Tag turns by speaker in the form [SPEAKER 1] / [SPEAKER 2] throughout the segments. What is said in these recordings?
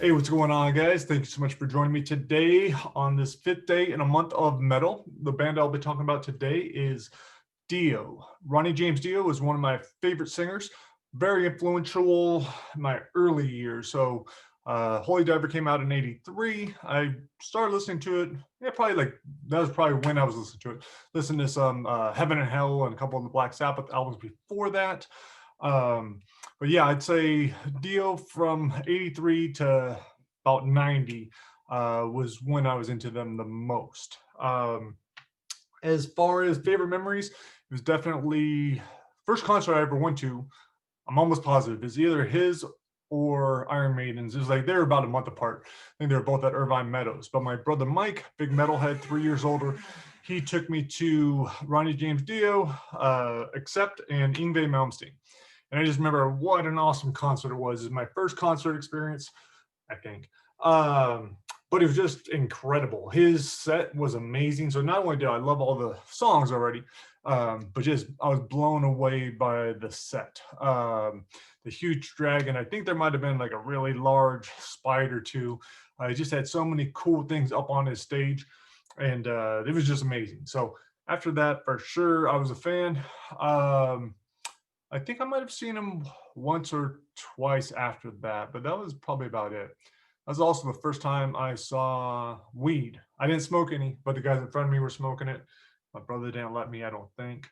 [SPEAKER 1] Hey, what's going on, guys? Thank you so much for joining me today on this fifth day in a month of metal. The band I'll be talking about today is Dio. Ronnie James Dio is one of my favorite singers, very influential in my early years. Holy Diver came out in '83. I started listening to it, yeah, probably like that was probably when I was listening to it. Listened to some Heaven and Hell and a couple of the Black Sabbath albums before that. Um, but yeah, I'd say Dio from '83 to about '90 was when I was into them the most. As far as favorite memories, it was definitely first concert I ever went to. I'm almost positive is either his or Iron Maiden's. It was like they were about a month apart. I think they were both at Irvine Meadows. But my brother Mike, big metalhead, 3 years older, he took me to Ronnie James Dio, Accept, and Yngwie Malmsteen. And I just remember what an awesome concert it was. It was my first concert experience, I think. But it was just incredible. His set was amazing. So not only did I love all the songs already, but just I was blown away by the set. The huge dragon. I think there might have been like a really large spider too. He just had so many cool things up on his stage, and it was just amazing. So after that, for sure, I was a fan. I think I might have seen him once or twice after that, but that was probably about it. That was also the first time I saw weed. I didn't smoke any, but the guys in front of me were smoking it. My brother didn't let me, I don't think.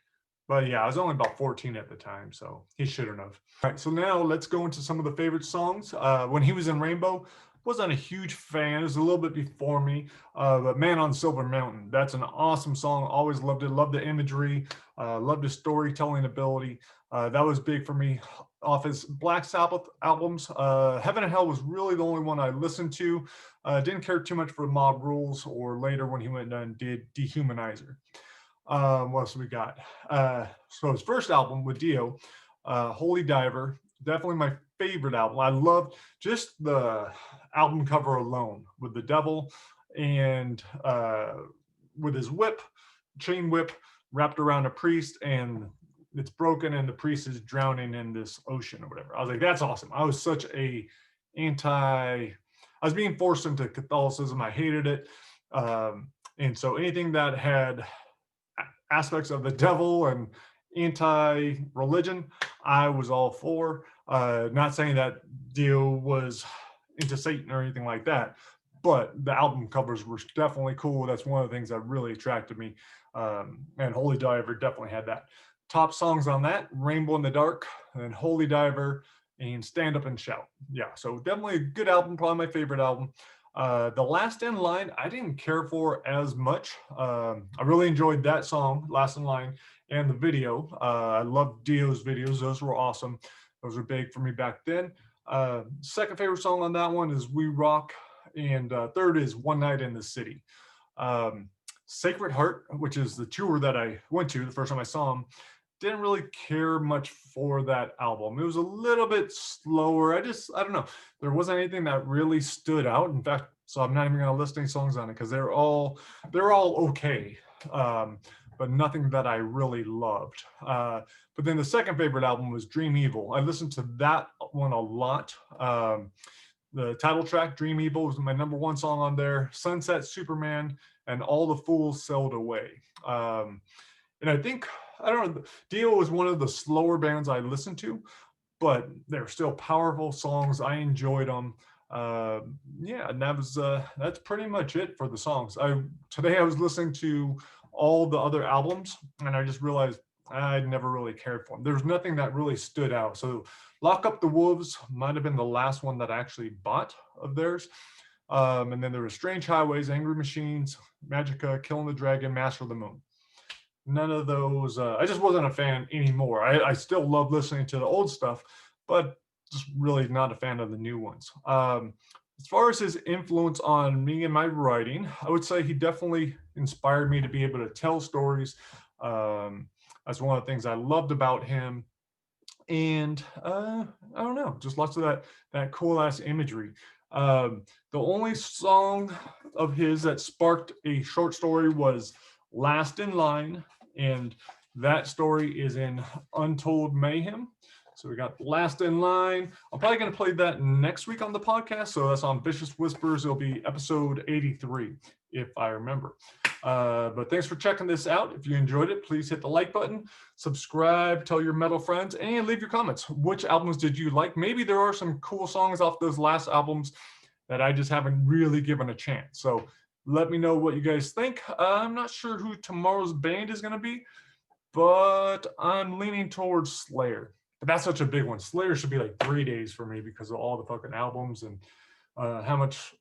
[SPEAKER 1] But yeah, I was only about 14 at the time, so he shouldn't have. All right, so now let's go into some of the favorite songs. When he was in Rainbow, wasn't a huge fan. It was a little bit before me, but Man on Silver Mountain, that's an awesome song. Always loved it. Loved the imagery. Loved his storytelling ability. That was big for me. Off his Black Sabbath albums, Heaven and Hell was really the only one I listened to. Didn't care too much for Mob Rules or later when he went and did Dehumanizer. What else we got? So his first album with Dio, Holy Diver, definitely my favorite album. I loved just the album cover alone with the devil and with his whip, chain whip wrapped around a priest, and it's broken and the priest is drowning in this ocean or whatever. I was like, that's awesome. I was such a I was being forced into Catholicism. I hated it. And so anything that had aspects of the devil and anti-religion, I was all for. Not saying that Dio was into Satan or anything like that, but the album covers were definitely cool. That's one of the things that really attracted me. And Holy Diver definitely had that. Top songs on that: Rainbow in the Dark, and then Holy Diver, and Stand Up and Shout. Yeah, so definitely a good album, probably my favorite album. The Last in Line, I didn't care for as much. I really enjoyed that song, Last in Line, and the video. I love Dio's videos. Those were awesome. Those were big for me back then. Second favorite song on that one is We Rock. And third is One Night in the City. Sacred Heart, which is the tour that I went to the first time I saw him, didn't really care much for that album. It was a little bit slower. I don't know. There wasn't anything that really stood out. In fact, so I'm not even going to list any songs on it because they're all okay, but nothing that I really loved. But then the second favorite album was Dream Evil. I listened to that one a lot. The title track, Dream Evil, was my number one song on there. Sunset Superman and All the Fools Sailed Away. And I think, I don't know, Dio was one of the slower bands I listened to, but they're still powerful songs. I enjoyed them. Yeah, and that's pretty much it for the songs. Today I was listening to all the other albums, and I just realized I never really cared for them. There's nothing that really stood out. So Lock Up the Wolves might have been the last one that I actually bought of theirs. And then there was Strange Highways, Angry Machines, Magica, Killing the Dragon, Master of the Moon. None of those, I just wasn't a fan anymore. I still love listening to the old stuff, but just really not a fan of the new ones. As far as his influence on me and my writing, I would say he definitely inspired me to be able to tell stories. That's one of the things I loved about him. And I don't know, just lots of that cool ass imagery. The only song of his that sparked a short story was Last in Line, and that story is in Untold Mayhem. So we got Last in Line. I'm probably going to play that next week on the podcast. So that's on Vicious Whispers. It'll be episode 83, if I remember. But thanks for checking this out. If you enjoyed it, please hit the like button, subscribe, tell your metal friends, and leave your comments. Which albums did you like? Maybe there are some cool songs off those last albums that I just haven't really given a chance. So let me know what you guys think. I'm not sure who tomorrow's band is going to be, but I'm leaning towards Slayer. But that's such a big one. Slayer should be like 3 days for me because of all the fucking albums and how much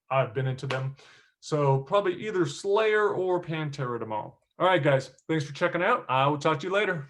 [SPEAKER 1] I've been into them. So probably either Slayer or Pantera tomorrow. All right, guys. Thanks for checking out. I will talk to you later.